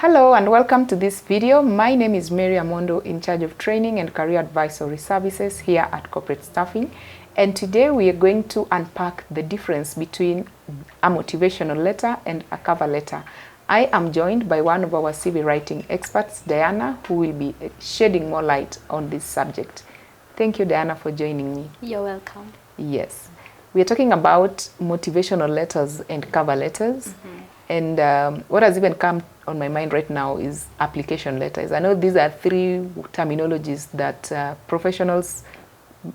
Hello and welcome to this video. My name is Mary Amondo, in charge of training and career advisory services here at Corporate Staffing. And today we are going to unpack the difference between a motivational letter and a cover letter. I am joined by one of our CV writing experts, Diana, who will be shedding more light on this subject. Thank you, Diana, for joining me. You're welcome. Yes. We are talking about motivational letters and cover letters. And what has even come on my mind right now is application letters. I know these are three terminologies that professionals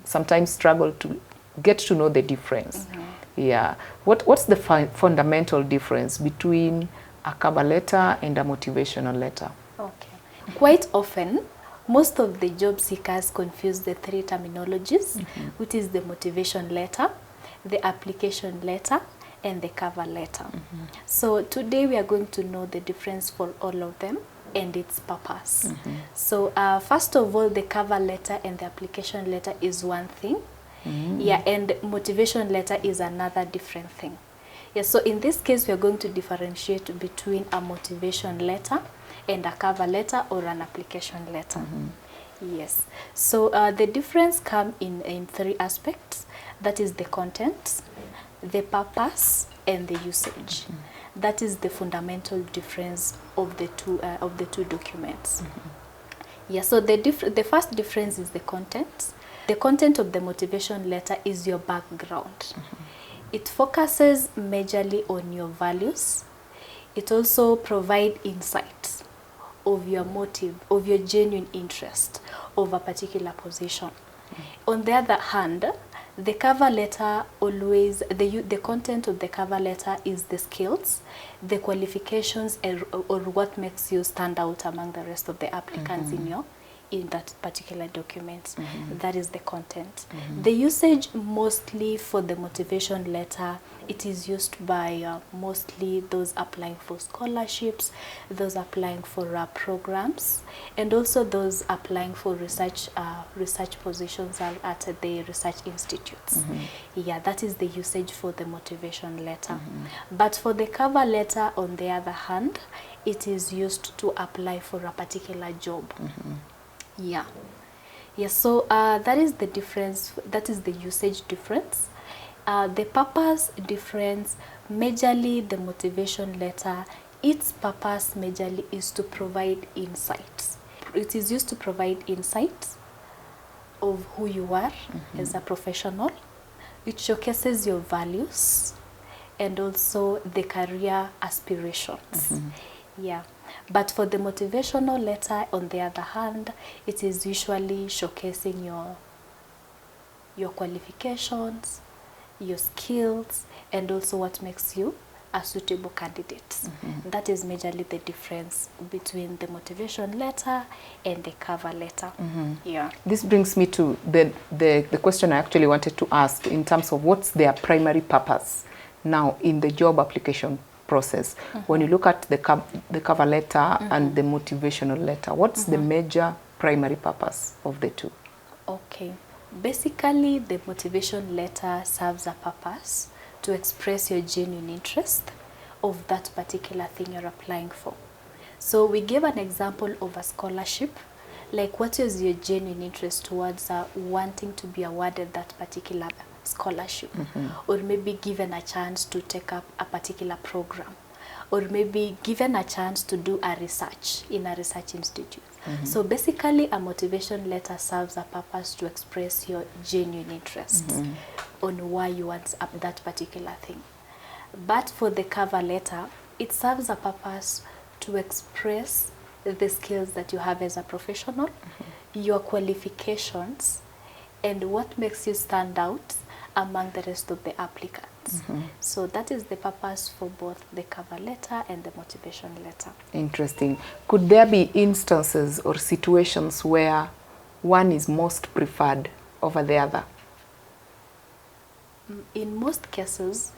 sometimes struggle to get to know the difference. Yeah. What's the fundamental difference between a cover letter and a motivational letter? Okay. Quite often, most of the job seekers confuse the three terminologies, which is the motivation letter, the application letter, and the cover letter. So today we are going to know the difference for all of them and its purpose. So first of all, the cover letter and the application letter is one thing. Yeah, and motivation letter is another different thing. Yeah, so in this case, we are going to differentiate between a motivation letter and a cover letter or an application letter. Yes, so the difference comes in three aspects. That is the content, the purpose, and the usage. That is the fundamental difference of the two documents. Yeah, so the first difference is the content. The content of the motivation letter is your background. It focuses majorly on your values. It also provides insights of your motive, of your genuine interest of a particular position. On the other hand, the cover letter always, the content of the cover letter is the skills, the qualifications, or what makes you stand out among the rest of the applicants in that particular document. That is the content. The usage mostly for the motivation letter, it is used by mostly those applying for scholarships, those applying for programs, and also those applying for research positions at the research institutes. Yeah, that is the usage for the motivation letter. But for the cover letter, on the other hand, it is used to apply for a particular job. Yeah. Yeah, so that is the difference, that is the usage difference. The purpose difference, majorly the motivation letter, its purpose majorly is to provide insights. It is used to provide insights of who you are as a professional. It showcases your values and also the career aspirations. Yeah. But for the motivational letter, on the other hand, it is usually showcasing your qualifications, your skills, and also what makes you a suitable candidate. That is majorly the difference between the motivation letter and the cover letter. Yeah. This brings me to the question I actually wanted to ask in terms of what's their primary purpose now in the job application process. When you look at the cover letter and the motivational letter, what's the major primary purpose of the two? Okay. Basically, the motivation letter serves a purpose to express your genuine interest of that particular thing you're applying for. So we give an example of a scholarship, like what is your genuine interest towards wanting to be awarded that particular scholarship, or maybe given a chance to take up a particular program, or maybe given a chance to do a research in a research institute. So basically, a motivation letter serves a purpose to express your genuine interest on why you want that particular thing. But for the cover letter, it serves a purpose to express the skills that you have as a professional, your qualifications, and what makes you stand out among the rest of the applicants. So that is the purpose for both the cover letter and the motivation letter. Interesting. Could there be instances or situations where one is most preferred over the other? In most cases,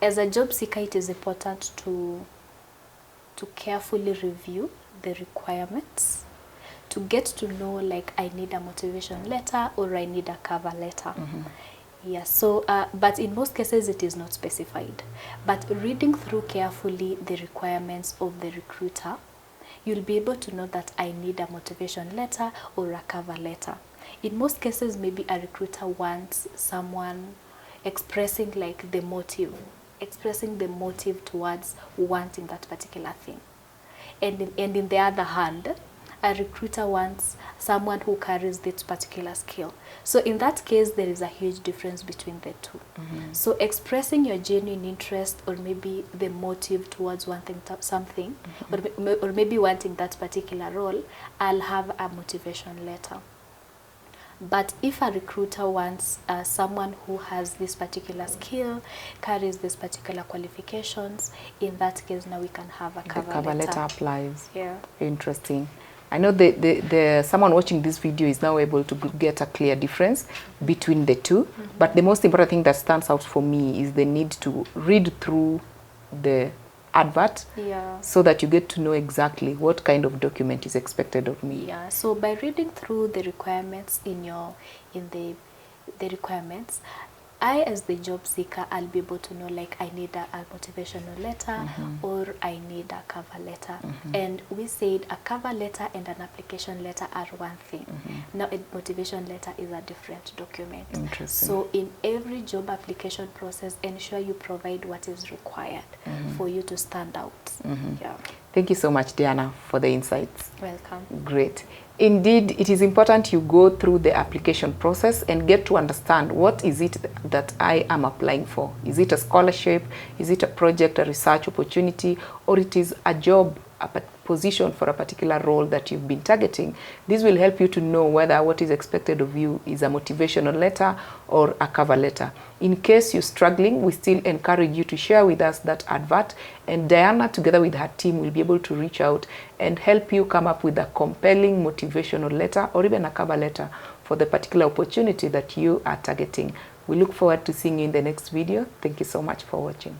as a job seeker, it is important to carefully review the requirements, to get to know, like, I need a motivation letter or I need a cover letter. Yeah, so, but in most cases it is not specified. But reading through carefully the requirements of the recruiter, you'll be able to know that I need a motivation letter or a cover letter. In most cases, maybe a recruiter wants someone expressing like the motive towards wanting that particular thing. And in the other hand, a recruiter wants someone who carries this particular skill. So in that case, there is a huge difference between the two. So expressing your genuine interest or maybe the motive towards wanting something, or maybe wanting that particular role, I'll have a motivation letter. But if a recruiter wants someone who has this particular skill, carries this particular qualifications, in that case now we can have a cover letter. The cover letter applies. Yeah. Interesting. I know the someone watching this video is now able to get a clear difference between the two. But the most important thing that stands out for me is the need to read through the advert, so that you get to know exactly what kind of document is expected of me. Yeah, so by reading through the requirements in the requirements, I, as the job seeker, I'll be able to know, like, I need a motivational letter or I need a cover letter. And we said a cover letter and an application letter are one thing. Now, a motivation letter is a different document. Interesting. So in every job application process, ensure you provide what is required for you to stand out. Yeah. Thank you so much, Diana, for the insights. Welcome. Great. Indeed, it is important you go through the application process and get to understand what is it that I am applying for. Is it a scholarship? Is it a project, a research opportunity, or it is a job, a position for a particular role that you've been targeting? This will help you to know whether what is expected of you is a motivational letter or a cover letter. In case you're struggling, we still encourage you to share with us that advert, and Diana, together with her team, will be able to reach out and help you come up with a compelling motivational letter or even a cover letter for the particular opportunity that you are targeting. We look forward to seeing you in the next video. Thank you so much for watching.